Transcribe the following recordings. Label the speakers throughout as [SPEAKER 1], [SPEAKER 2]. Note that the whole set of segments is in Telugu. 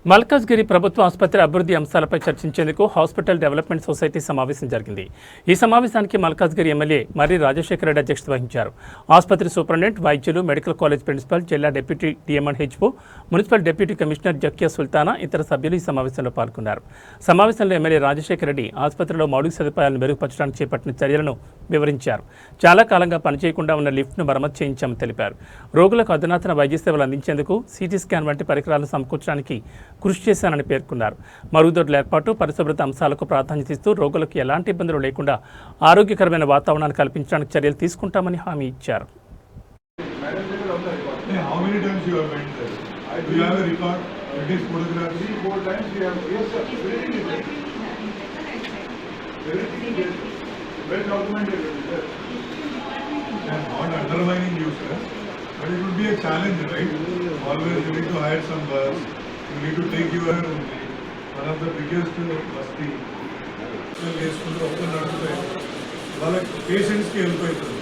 [SPEAKER 1] మల్కాజ్గిరి ప్రభుత్వ ఆసుపత్రి అభివృద్ధి అంశాలపై చర్చించేందుకు హాస్పిటల్ డెవలప్మెంట్ సొసైటీ సమావేశం జరిగింది. ఈ సమావేశానికి మల్కాజ్గిరి ఎమ్మెల్యే మర్రి రాజశేఖర రెడ్డి అధ్యక్షత వహించారు. ఆసుపత్రి సూపరింటెండెంట్, వైద్యులు, మెడికల్ కాలేజ్ ప్రిన్సిపల్, జిల్లా deputy DM&HO, municipal deputy commissioner Zakia Sultana, ఇతర సభ్యులు ఈ సమావేశంలో పాల్గొన్నారు. సమావేశంలో ఎమ్మెల్యే రాజశేఖర రెడ్డి ఆసుపత్రిలో మౌలిక సదుపాయాలను మెరుగుపరచడానికి చేపట్టిన చర్యలను వివరించారు. చాలా కాలంగా పనిచేయకుండా ఉన్న లిఫ్ట్ను మరమ్మతు చేయించామని తెలిపారు. రోగులకు అధునాతన వైద్య సేవలు అందించేందుకు సిటీ స్కాన్ వంటి పరికరాలను సమకూర్చడానికి కృషి చేశానని పేర్కొన్నారు. మరుగుదొడ్ల ఏర్పాటు, పరిశుభ్రత అంశాలకు ప్రాధాన్యత ఇస్తూ రోగులకు ఎలాంటి ఇబ్బందులు లేకుండా ఆరోగ్యకరమైన వాతావరణాన్ని కల్పించడానికి చర్యలు తీసుకుంటామని హామీ ఇచ్చారు.
[SPEAKER 2] But it would be a challenge, right? Always you need to hire some bus. You need to take your one of the biggest basti. వాళ్ళకి పేషెంట్స్కి హెల్ప్ అవుతుంది.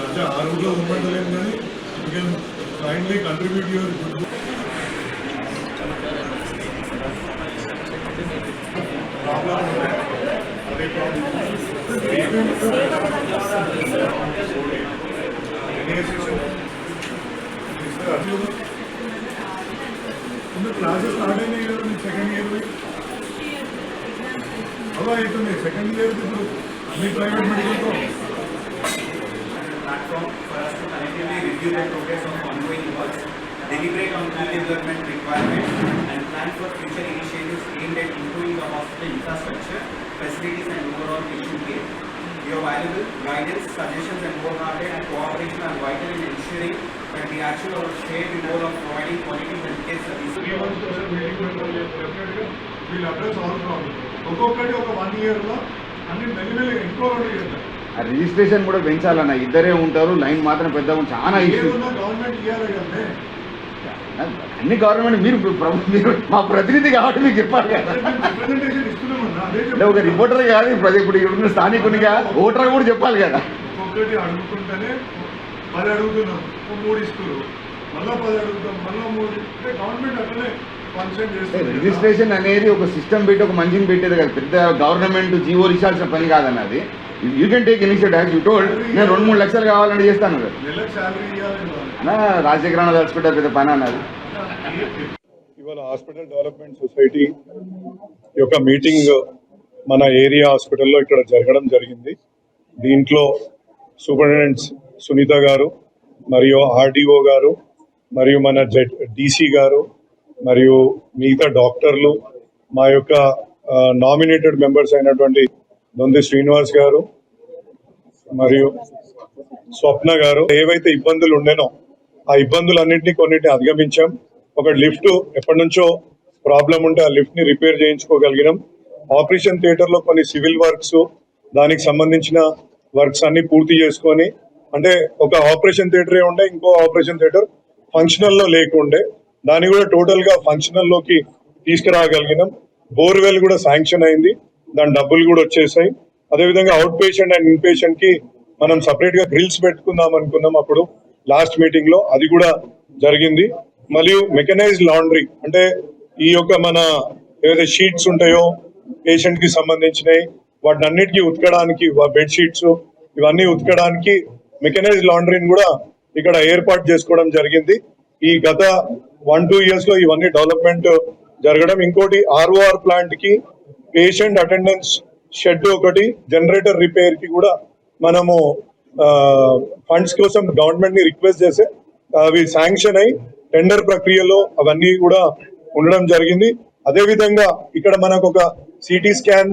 [SPEAKER 2] అంటే ఆ రూట్లో ఉండలేదు కానీ you can kindly contribute your good. Problem ఉంటాయి, అదే ప్రాబ్లం. क्लासेस स्टार्ट ही नहीं हो सेकंड ईयर में अला అవుతుంది సెకండ్ ఇయర్ ఇప్పుడు అన్ని ప్రైవేట్ మెడికల్ తో
[SPEAKER 3] platform for us to collectively review the progress of ongoing works, deliberate on key development requirements and plan for future initiatives aimed at improving the hospital infrastructure, facilities and overall patient care. Your valuable guidance, suggestions and wholehearted cooperation are vital in ensuring that we achieve our shared goal of providing quality healthcare services.
[SPEAKER 2] We'll address all problems. ఒక్కొక్కటి ఒక 1 year లో అన్ని మెల్లిమెల్లి ఇంకో 2 years.
[SPEAKER 4] ఆ రిజిస్ట్రేషన్ కూడా పెంచాలన్న, ఇద్దరే ఉంటారు, లైన్ మాత్రం పెద్ద చాలా ఇష్యూ.
[SPEAKER 2] గవర్నమెంట్ ఇవ్వాలి కదండి,
[SPEAKER 4] అన్ని గవర్నమెంట్ మీరు మా ప్రతినిధి కాబట్టి మీకు చెప్పాలి కదా. ఒక రిపోర్టర్ కాదు, ఇప్పుడు ఇక్కడ స్థానికునిగా ఓటర్ కూడా చెప్పాలి కదా.
[SPEAKER 2] ఒక్కొక్కటి అడుగుతుంటేనే 10 అడుగుతున్నాం, 3 ఇస్తున్నారు, మళ్ళీ 10 అడుగుతాం, మళ్ళీ 3. అంటే గవర్నమెంట్ అట్లనే ఫంక్షన్ చేస్తుంది.
[SPEAKER 4] రిజిస్ట్రేషన్ అనేది ఒక సిస్టమ్ పెట్టి ఒక మంచిని పెట్టేది కదా, పెద్ద గవర్నమెంట్ జీవో ఇచ్చాల్సిన పని కాదన్నది. You can take initiative. You told నేను 2-3 లక్షలు కావాలని చేస్తాను కదా. రాజశేఖర తలుచుకుంటే పెద్ద పని అన్నది.
[SPEAKER 2] ఇవాళ హాస్పిటల్ డెవలప్మెంట్ సొసైటీ యొక్క మీటింగ్ మన ఏరియా హాస్పిటల్లో ఇక్కడ జరగడం జరిగింది. దీంట్లో సూపరింటెండెంట్స్ సునీత గారు మరియు ఆర్డీఓ గారు మరియు మన డీసీ గారు మరియు మిగతా డాక్టర్లు, మా యొక్క నామినేటెడ్ మెంబర్స్ అయినటువంటి దొంది శ్రీనివాస్ గారు మరియు స్వప్న గారు, ఏవైతే ఇబ్బందులు ఉండేనో ఆ ఇబ్బందులన్నింటినీ కొన్నింటిని అధిగమించాం. ఒక లిఫ్ట్ ఎప్పటి నుంచో ప్రాబ్లం ఉంటే ఆ లిఫ్ట్ ని రిపేర్ చేయించుకోగలిగినాం. ఆపరేషన్ థియేటర్ లో కొన్ని సివిల్ వర్క్స్, దానికి సంబంధించిన వర్క్స్ అన్ని పూర్తి చేసుకొని, అంటే ఒక ఆపరేషన్ థియేటరే ఉండే, ఇంకో ఆపరేషన్ థియేటర్ ఫంక్షనల్ లో లేకుండే, దాన్ని కూడా టోటల్ గా ఫంక్షనల్ లోకి తీసుకురాగలిగినాం. బోర్వెల్ కూడా శాంక్షన్ అయింది, దాని డబ్బులు కూడా వచ్చేసాయి. అదేవిధంగా out patient and in patient కి మనం సపరేట్ గా గ్రిల్స్ పెట్టుకుందాం అనుకున్నాం అప్పుడు లాస్ట్ మీటింగ్ లో, అది కూడా జరిగింది. మరియు మెకనైజ్డ్ లాండ్రీ, అంటే ఈ యొక్క మన ఏదైతే షీట్స్ ఉంటాయో పేషెంట్ కి సంబంధించినవి, వాటిని అన్నిటికీ ఉతకడానికి, బెడ్షీట్స్ ఇవన్నీ ఉతకడానికి మెకనైజ్డ్ లాండ్రీని కూడా ఇక్కడ ఏర్పాటు చేసుకోవడం జరిగింది. ఈ గత 1-2 years లో ఇవన్నీ డెవలప్మెంట్ జరగడం. ఇంకోటి ఆర్ఓఆర్ ప్లాంట్ కి పేషెంట్ అటెండెన్స్ షెడ్ ఒకటి, జనరేటర్ రిపేర్ కి కూడా మనము ఫండ్స్ కోసం గవర్నమెంట్ ని రిక్వెస్ట్ చేస్తే అవి శాంక్షన్ అయి టెండర్ ప్రక్రియలో అవన్నీ కూడా ఉండడం జరిగింది. అదేవిధంగా ఇక్కడ మనకు ఒక సిటీ స్కాన్